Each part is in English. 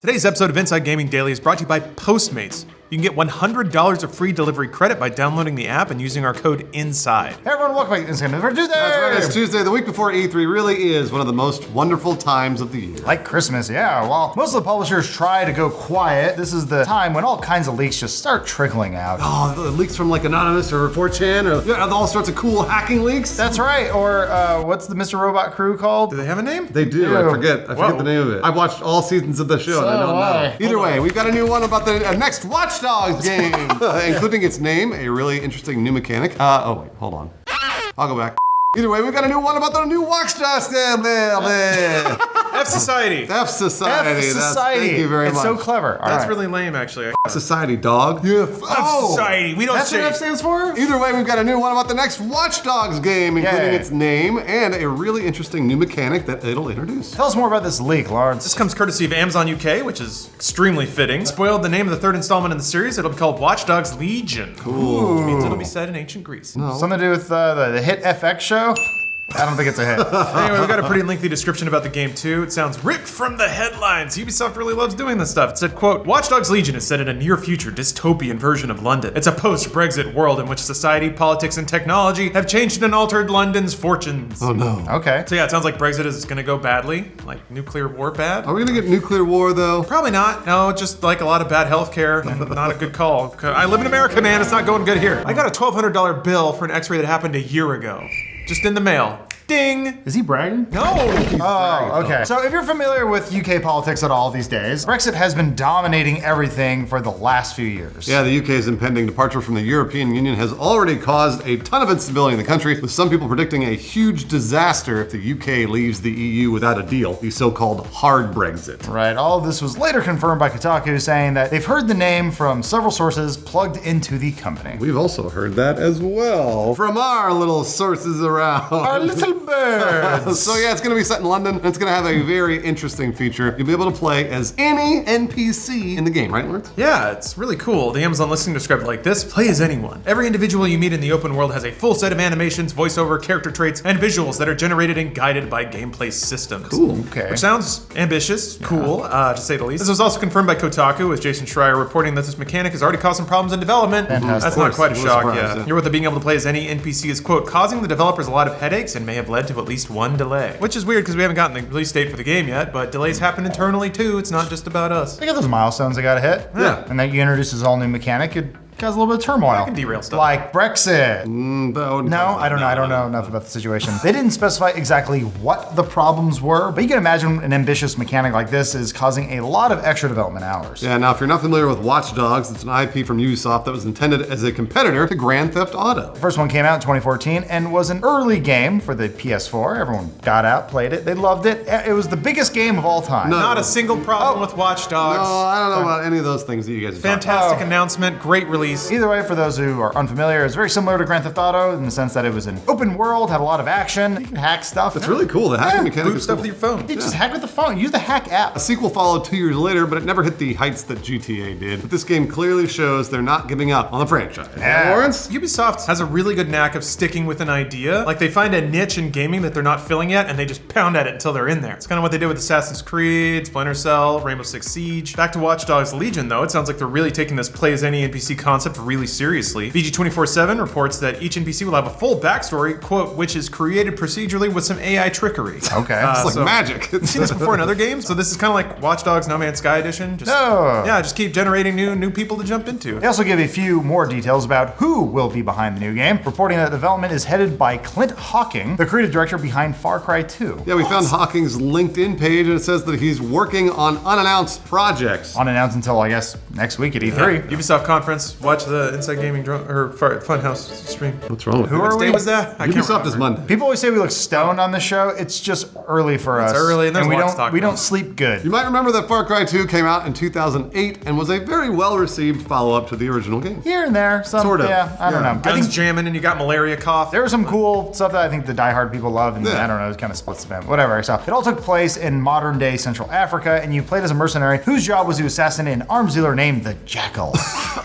Today's episode of Inside Gaming Daily is brought to you by Postmates. You can get $100 of free delivery credit by downloading the app and using our code INSIDE. Hey everyone, welcome back to Inside Gaming for Tuesday! That's right, it's Tuesday. The week before E3 really is one of the most wonderful times of the year. Like Christmas, yeah. While most of the publishers try to go quiet, this is the time when all kinds of leaks just start trickling out. Oh, the leaks from like Anonymous or 4chan or all sorts of cool hacking leaks. That's right, or what's the Mr. Robot crew called? Do they have a name? They do. Ew. I forget the name of it. I've watched all seasons of the show and I don't know. Either way, we've got a new one about the next Watch Dogs game. Including its name, a really interesting new mechanic. Oh wait, hold on. I'll go back. Either way, we've got a new one about the new Watch Dogs game. F-Society. F-Society. Thank you very much. It's so clever. That's really lame, actually. F-Society, dog. Yeah. F-Society. We don't That's say. what F stands for? Either way, we've got a new one about the next Watch Dogs game, including its name and a really interesting new mechanic that it'll introduce. Tell us more about this leak, Lawrence. This comes courtesy of Amazon UK, which is extremely fitting. Spoiled the name of the third installment in the series. It'll be called Watch Dogs Legion. Cool. Which means it'll be set in ancient Greece. Something to do with the hit FX show? I don't think it's a hit. Anyway, we've got a pretty lengthy description about the game too. It sounds ripped from the headlines. Ubisoft really loves doing this stuff. It said, quote, Watch Dogs Legion is set in a near-future dystopian version of London. It's a post-Brexit world in which society, politics, and technology have changed and altered London's fortunes. Oh no. Okay. So yeah, it sounds like Brexit is gonna go badly. Like nuclear war bad. Are we gonna get nuclear war though? Probably not. No, just like a lot of bad healthcare and not a good call. I live in America, man. It's not going good here. I got a $1,200 bill for an x-ray that happened a year ago. Just in the mail. Ding! Is he bragging? No! Oh, okay. So if you're familiar with UK politics at all these days, Brexit has been dominating everything for the last few years. Yeah, the UK's impending departure from the European Union has already caused a ton of instability in the country, with some people predicting a huge disaster if the UK leaves the EU without a deal, the so-called hard Brexit. Right, all of this was later confirmed by Kotaku, saying that they've heard the name from several sources plugged into the company. We've also heard that as well from our little sources around. Our little birds! So yeah, it's gonna be set in London, and it's gonna have a very interesting feature. You'll be able to play as any NPC in the game, right, Lawrence? Yeah, it's really cool. The Amazon listing described it like this: play as anyone. Every individual you meet in the open world has a full set of animations, voiceover, character traits, and visuals that are generated and guided by gameplay systems. Cool. Okay. Which sounds ambitious, cool, to say the least. This was also confirmed by Kotaku, with Jason Schreier reporting that this mechanic has already caused some problems in development. Fantastic. That's not quite a shock, surprised, yeah. You're with the being able to play as any NPC is, quote, causing the developers a lot of headaches and may have led to at least one delay. Which is weird because we haven't gotten the release date for the game yet, but delays happen internally too. It's not just about us. They got those milestones they gotta hit. Yeah. And that you introduce this all new mechanic, it causes a little bit of turmoil. I can derail stuff. Like Brexit. No, I don't know enough about the situation. They didn't specify exactly what the problems were, but you can imagine an ambitious mechanic like this is causing a lot of extra development hours. Yeah, now if you're not familiar with Watch Dogs, it's an IP from Ubisoft that was intended as a competitor to Grand Theft Auto. The first one came out in 2014 and was an early game for the PS4. Everyone got out, played it, they loved it. It was the biggest game of all time. No. Not a single problem with Watch Dogs. No, I don't know about any of those things that you guys are talking about. Fantastic announcement, great release. Either way, for those who are unfamiliar, it's very similar to Grand Theft Auto in the sense that it was an open world, had a lot of action, you can hack stuff. It's really cool. The hacking mechanic Boot is stuff cool. with your phone. You just hack with the phone, use the hack app. A sequel followed 2 years later, but it never hit the heights that GTA did. But this game clearly shows they're not giving up on the franchise. Yeah. Lawrence? Ubisoft has a really good knack of sticking with an idea. Like they find a niche in gaming that they're not filling yet, and they just pound at it until they're in there. It's kind of what they did with Assassin's Creed, Splinter Cell, Rainbow Six Siege. Back to Watch Dogs Legion, though, it sounds like they're really taking this play as any NPC concept really seriously. VG247 reports that each NPC will have a full backstory, quote, which is created procedurally with some AI trickery. Okay. It's like magic. You've seen this before in other games? So this is kind of like Watch Dogs No Man's Sky Edition. Just, No. Yeah, just keep generating new people to jump into. They also give a few more details about who will be behind the new game, reporting that development is headed by Clint Hawking, the creative director behind Far Cry 2. Yeah, we found Hawking's LinkedIn page, and it says that he's working on unannounced projects. Unannounced until, I guess, next week at E3. Ubisoft conference. Watch the Inside Gaming Funhouse stream. What's wrong with Who you? are What day we? was that? I can't Ubisoft remember. is Monday. People always say we look stoned on the show. It's just early for us. early, and there's we a lot to don't talk we about. don't sleep good. You might remember that Far Cry 2 came out in 2008 and was a very well-received follow-up to the original game. Here and there, some Sort of. Yeah, I don't Yeah. know. I Guns think jamming and you got malaria cough. there was some cool stuff that I think the diehard people love, and Yeah. I don't know, it kind of splits the family. Whatever. So it all took place in modern-day Central Africa, and you played as a mercenary whose job was to assassinate an arms dealer named the Jackal.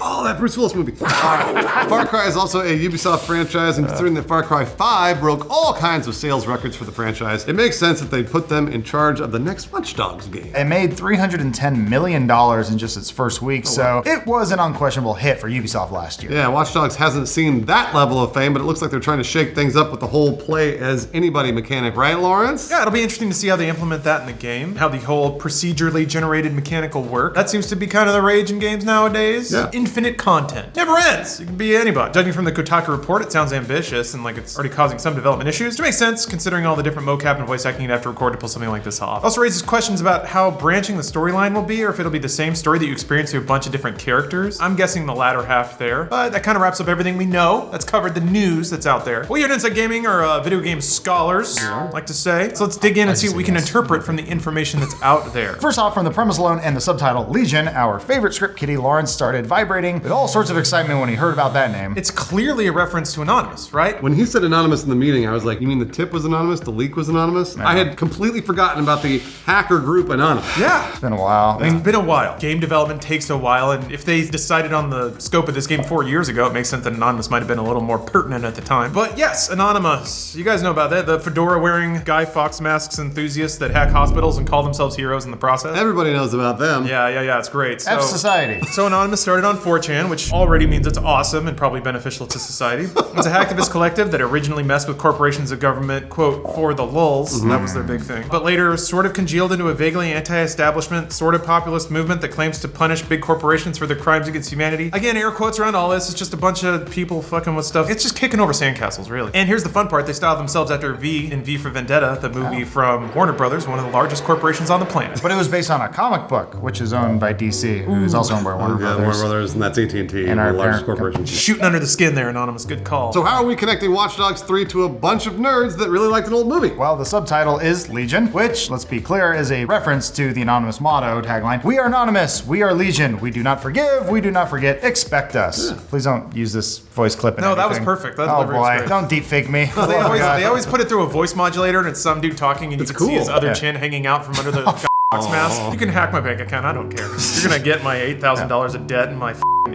Oh, that Bruce Willis movie. Far Cry is also a Ubisoft franchise, and considering that Far Cry 5 broke all kinds of sales records for the franchise, it makes sense that they put them in charge of the next Watch Dogs game. It made $310 million in just its first week, so it was an unquestionable hit for Ubisoft last year. Yeah, Watch Dogs hasn't seen that level of fame, but it looks like they're trying to shake things up with the whole play as anybody mechanic, right, Lawrence? Yeah, it'll be interesting to see how they implement that in the game, how the whole procedurally generated mechanical work. That seems to be kind of the rage in games nowadays. Yeah. Infinite content. Never ends. You can be anybody. Judging from the Kotaku report, it sounds ambitious and like it's already causing some development issues, which makes sense considering all the different mocap and voice acting you'd have to record to pull something like this off. Also raises questions about how branching the storyline will be, or if it'll be the same story that you experience through a bunch of different characters. I'm guessing the latter half there, but that kind of wraps up everything we know. That's covered the news that's out there. We here at Inside Gaming are video game scholars, like to say. So let's dig in and see what we can interpret from the information that's out there. First off, from the premise alone and the subtitle, Legion, our favorite script kiddie Lawrence started vibrating with all sorts of excitement when he heard about that name. It's clearly a reference to Anonymous, right? When he said anonymous in the meeting, I was like, you mean the tip was anonymous? The leak was anonymous? I had completely forgotten about the hacker group Anonymous. Yeah. It's been a while. It's been a while. Game development takes a while, and if they decided on the scope of this game 4 years ago, it makes sense that Anonymous might have been a little more pertinent at the time. But yes, Anonymous. You guys know about that. The fedora-wearing Guy Fawkes masks enthusiasts that hack hospitals and call themselves heroes in the process. Everybody knows about them. Yeah, it's great. F Society. So Anonymous started on 4chan, which already means it's awesome and probably beneficial to society. It's a hacktivist collective that originally messed with corporations and government, quote, for the lulz. That was their big thing. But later sort of congealed into a vaguely anti-establishment, sort of populist movement that claims to punish big corporations for their crimes against humanity. Again, air quotes around all this. It's just a bunch of people fucking with stuff. It's just kicking over sandcastles, really. And here's the fun part. They styled themselves after V in V for Vendetta, the movie from Warner Brothers, one of the largest corporations on the planet. But it was based on a comic book, which is owned by DC, who is also owned by Warner Yeah, Brothers. Warner Brothers, and that's AT&T, And our the largest parent corporation. Shooting under the skin there, Anonymous. Good call. So how are we connecting Watch Dogs 3 to a bunch of nerds that really liked an old movie? Well, the subtitle is Legion, which, let's be clear, is a reference to the Anonymous motto tagline, "We are anonymous, we are Legion, we do not forgive, we do not forget, expect us." Please don't use this voice clip in No, that was anything. perfect. That Oh delivery was boy, great. don't deep fake me. They always put it through a voice modulator and it's some dude talking and you can see his cool. other Yeah. chin hanging out from under the Fox mask. You can hack my bank account, I don't care. You're gonna get my $8,000 of debt and my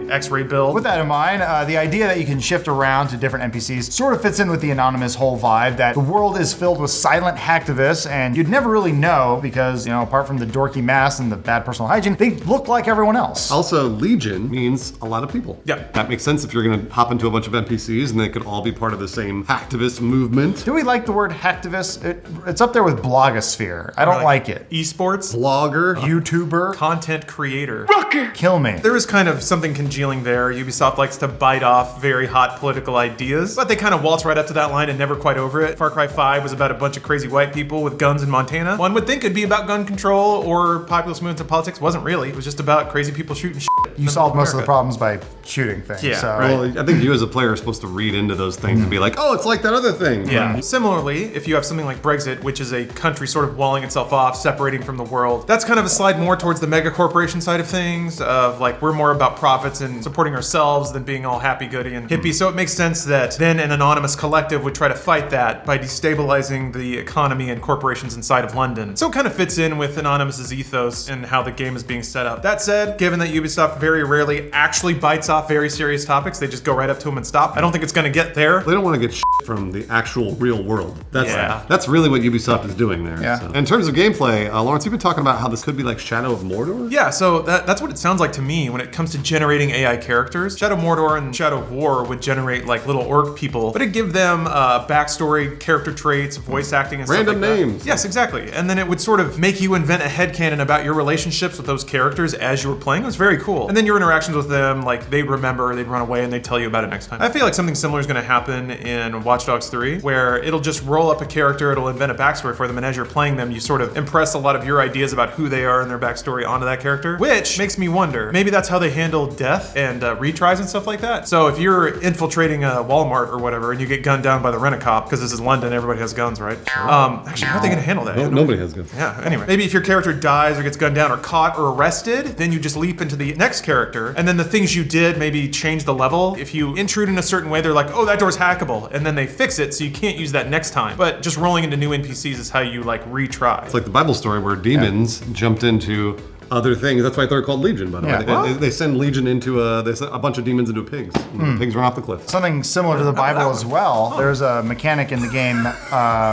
X-ray bill. With that in mind, the idea that you can shift around to different NPCs sort of fits in with the Anonymous whole vibe that the world is filled with silent hacktivists and you'd never really know because, you know, apart from the dorky masks and the bad personal hygiene, they look like everyone else. Also, Legion means a lot of people. Yeah. That makes sense if you're going to hop into a bunch of NPCs and they could all be part of the same hacktivist movement. Do we like the word hacktivist? It's up there with blogosphere. I don't like it. Esports, Blogger. YouTuber, content creator. kill me. There is kind of something congealing there. Ubisoft likes to bite off very hot political ideas, but they kind of waltz right up to that line and never quite over it. Far Cry 5 was about a bunch of crazy white people with guns in Montana. One would think it'd be about gun control or populist movements in politics. It wasn't really. It was just about crazy people shooting shit. You solved most of the problems by shooting things. Yeah, so. right. Well, I think you as a player are supposed to read into those things and be like, oh, it's like that other thing. Yeah. Similarly, if you have something like Brexit, which is a country sort of walling itself off, separating from the world, that's kind of a slide more towards the mega corporation side of things, of like we're more about profits and supporting ourselves than being all happy-goody and hippie. So it makes sense that then an anonymous collective would try to fight that by destabilizing the economy and corporations inside of London. So it kind of fits in with Anonymous's ethos and how the game is being set up. That said, given that Ubisoft very rarely actually bites off very serious topics, they just go right up to them and stop. I don't think it's going to get there. They don't want to get from the actual real world. Yeah. That's really what Ubisoft is doing there. Yeah. So. In terms of gameplay, Lawrence, you've been talking about how this could be like Shadow of Mordor? Yeah, so that's what it sounds like to me when it comes to generating AI characters. Shadow Mordor and Shadow of War would generate like little orc people, but it'd give them backstory, character traits, voice acting, and Random stuff like names. That. Yes, exactly. And then it would sort of make you invent a headcanon about your relationships with those characters as you were playing. It was very cool. And then your interactions with them, like they'd remember, they'd run away, and they'd tell you about it next time. I feel like something similar is going to happen in Watch Dogs 3, where it'll just roll up a character, it'll invent a backstory for them, and as you're playing them, you sort of impress a lot of your ideas about who they are and their backstory onto that character, which makes me wonder, maybe that's how they handle death and retries and stuff like that. So if you're infiltrating a Walmart or whatever, and you get gunned down by the rent-a-cop, because this is London, everybody has guns, right? Actually, how are they going to handle that? Nobody has guns. Yeah, anyway. Maybe if your character dies or gets gunned down or caught or arrested, then you just leap into the next character, and then the things you did maybe change the level. If you intrude in a certain way, they're like, oh, that door's hackable, and then they fix it so you can't use that next time. But just rolling into new NPCs is how you like retry. It's like the Bible story where demons jumped into other things. That's why they're called Legion, by the way. Yeah. They send Legion into they send a bunch of demons into pigs. And the pigs run off the cliff. Something similar to the Bible as well. There's a mechanic in the game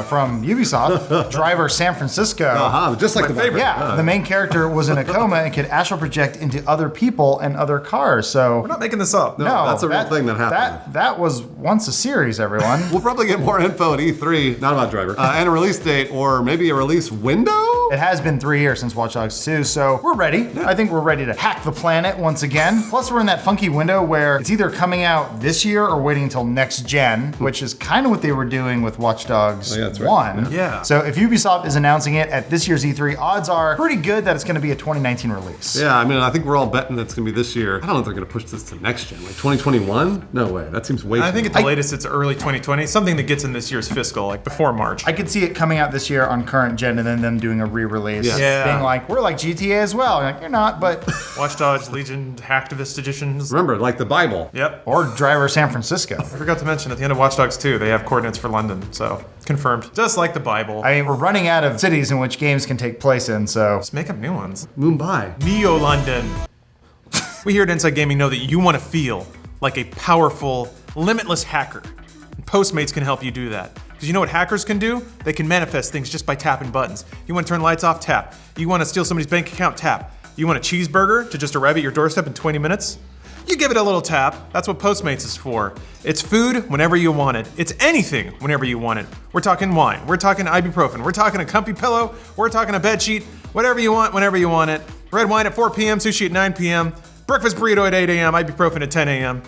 from Ubisoft, Driver San Francisco. Just like the favorite. Yeah, the main character was in a coma and could astral project into other people and other cars. So We're not making this up. No, that's a real thing that happened. That was once a series, everyone. We'll probably get more info at E3, not about Driver, and a release date or maybe a release window? It has been 3 years since Watch Dogs 2, so we're ready. I think we're ready to hack the planet once again. Plus, we're in that funky window where it's either coming out this year or waiting until next gen, which is kind of what they were doing with Watch Dogs that's 1. right. Yeah. So if Ubisoft is announcing it at this year's E3, odds are pretty good that it's going to be a 2019 release. Yeah, I mean, I think we're all betting it's going to be this year. I don't know if they're going to push this to next gen. Like 2021? No way. That seems way too I think at the latest it's early 2020, something that gets in this year's fiscal, like before March. I could see it coming out this year on current gen and then them doing a re-release. Yeah. Being like, we're like GTA as well. You're like, you're not, but... Watch Dogs, Legion, Hacktivist editions. Remember, like the Bible. Yep. Or Driver San Francisco. I forgot to mention at the end of Watch Dogs 2, they have coordinates for London, so confirmed. Just like the Bible. I mean, we're running out of cities in which games can take place in, so... Just make up new ones. Mumbai. Neo London. We here at Inside Gaming know that you want to feel like a powerful, limitless hacker. And Postmates can help you do that. Because you know what hackers can do? They can manifest things just by tapping buttons. You want to turn lights off? Tap. You want to steal somebody's bank account? Tap. You want a cheeseburger to just arrive at your doorstep in 20 minutes? You give it a little tap. That's what Postmates is for. It's food whenever you want it. It's anything whenever you want it. We're talking wine. We're talking ibuprofen. We're talking a comfy pillow. We're talking a bed sheet. Whatever you want, whenever you want it. Red wine at 4 p.m., sushi at 9 p.m., breakfast burrito at 8 a.m., ibuprofen at 10 a.m.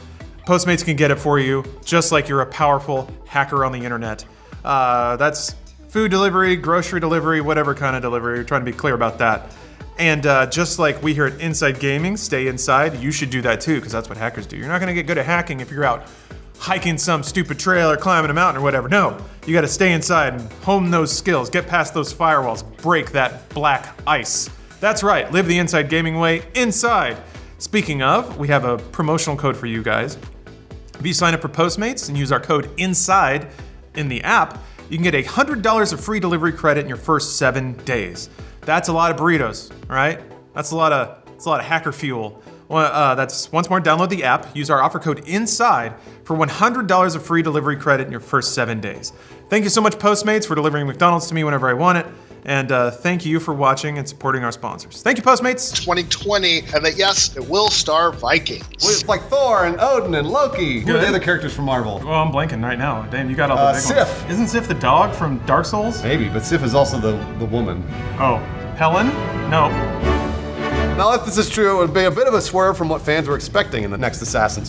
Postmates can get it for you, just like you're a powerful hacker on the internet. That's food delivery, grocery delivery, whatever kind of delivery. We're trying to be clear about that. And just like we here at Inside Gaming stay inside, you should do that too, because that's what hackers do. You're not gonna get good at hacking if you're out hiking some stupid trail or climbing a mountain or whatever. No, you gotta stay inside and hone those skills, get past those firewalls, break that black ice. That's right, live the Inside Gaming way inside. Speaking of, we have a promotional code for you guys. If you sign up for Postmates and use our code INSIDE in the app, you can get $100 of free delivery credit in your first 7 days. That's a lot of burritos, all right? That's a lot of hacker fuel. Well, that's once more, download the app, use our offer code INSIDE for $100 of free delivery credit in your first 7 days. Thank you so much, Postmates, for delivering McDonald's to me whenever I want it. And thank you for watching and supporting our sponsors. Thank you, Postmates. 2020, and that yes, it will star Vikings. With like Thor and Odin and Loki. Who are Good. the other characters from Marvel? Well, I'm blanking right now. Damn, you got all the big Sif. ones. Isn't Sif the dog from Dark Souls? Maybe, but Sif is also the woman. Oh, Helen? No. Now, if this is true, it would be a bit of a swerve from what fans were expecting in the next Assassin's